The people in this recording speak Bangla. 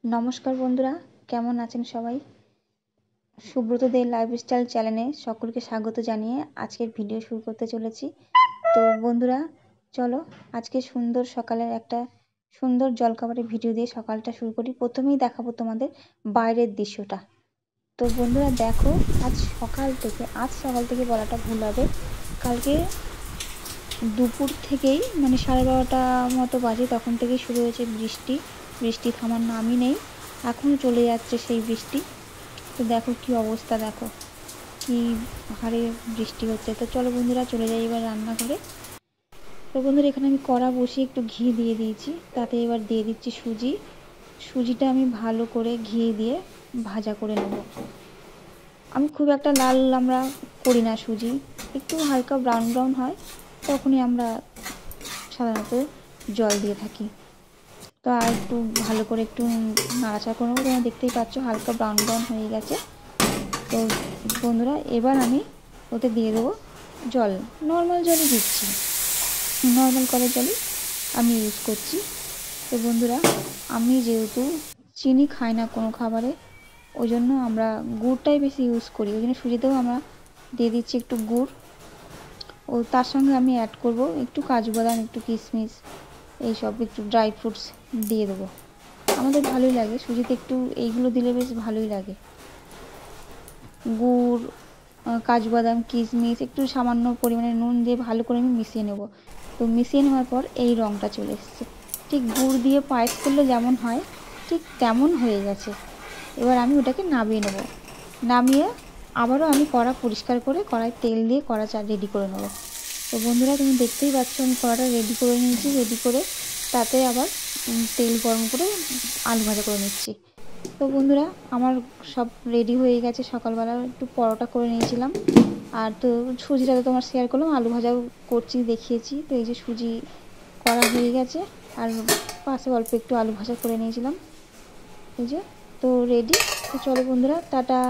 নমস্কার বন্ধুরা, কেমন আছেন সবাই? সুব্রত দে লাইফস্টাইল চ্যানেলে সকলকে স্বাগত জানিয়ে আজকের ভিডিও শুরু করতে চলেছি। তো বন্ধুরা চলো আজকে সুন্দর সকালের একটা সুন্দর জলখাবারের ভিডিও দিয়ে সকালটা শুরু করি। প্রথমেই দেখাবো তোমাদের বাইরের দৃশ্যটা। তো বন্ধুরা দেখো, আজ সকাল থেকে বলাটা ভুল হবে, কালকে দুপুর থেকেই মানে 12:30 মতো বাজে, তখন থেকেই শুরু হয়েছে বৃষ্টি থামার নামই নেই। এখনও চলে যাচ্ছে সেই বৃষ্টি। তো দেখো কি অবস্থা, দেখো কি হারে বৃষ্টি হচ্ছে। তো চলো বন্ধুরা চলে যাই এবার রান্নাঘরে। তো বন্ধুরা এখানে আমি কড়া বসিয়ে একটু ঘি দিয়ে দিয়েছি, তাতে এবার দিয়ে দিচ্ছি সুজিটা আমি ভালো করে ঘি দিয়ে ভাজা করে নেব। আমি খুব একটা লাল আমরা করি না, সুজি একটু হালকা ব্রাউন হয় তখনই আমরা সাধারণত জল দিয়ে থাকি। তো আর একটু ভালো করে একটু নাড়াচাড়া করে নেবো। তোমরা দেখতেই পাচ্ছ হালকা ব্রাউন হয়ে গেছে। তো বন্ধুরা এবার আমি ওতে দিয়ে দেবো জল, নর্মাল জলই দিচ্ছি, নর্মাল কলের জলই আমি ইউজ করছি। তো বন্ধুরা আমি যেহেতু চিনি খাই না কোনো খাবারে, ওই জন্য আমরা গুড়টাই বেশি ইউজ করি, ওই জন্য সুজিতেও আমরা দিয়ে দিচ্ছি একটু গুড়। ও তার সঙ্গে আমি অ্যাড করব একটু কাজু বাদাম, একটু কিশমিশ, এইসব একটু ড্রাই ফ্রুটস দিয়ে দেবো। আমাদের ভালোই লাগে সুজিতে একটু এইগুলো দিলে, বেশ ভালোই লাগে। গুড়, কাজু বাদাম, কিশমিশ, একটু সামান্য পরিমাণে নুন দিয়ে ভালো করে আমি মিশিয়ে নেব। তো মিশিয়ে নেওয়ার পর এই রঙটা চলে এসেছে, ঠিক গুড় দিয়ে পায়েস করলে যেমন হয় ঠিক তেমন হয়ে গেছে। এবার আমি ওটাকে নামিয়ে নেব। নামিয়ে আবারও আমি কড়া পরিষ্কার করে কড়াই তেল দিয়ে কড়া রেডি করে নেব। তো বন্ধুরা তুমি দেখতেই পাচ্ছ আমি কড়াটা রেডি করে নিয়েছি, রেডি করে তাতে আবার তেল গরম করে আলু ভাজা করে নিচ্ছি। তো বন্ধুরা আমার সব রেডি হয়ে গেছে। সকালবেলা একটু পরোটা করে নিয়েছিলাম, আর তো সুজিটা তো তোমার শেয়ার করলাম, আলু ভাজাও করছি দেখিয়েছি। তো এই যে সুজি করা হয়ে গেছে, আর পাশে অল্প একটু আলু ভাজা করে নিয়েছিলাম, এই যে। তো রেডি। তো চলো বন্ধুরা টাটা।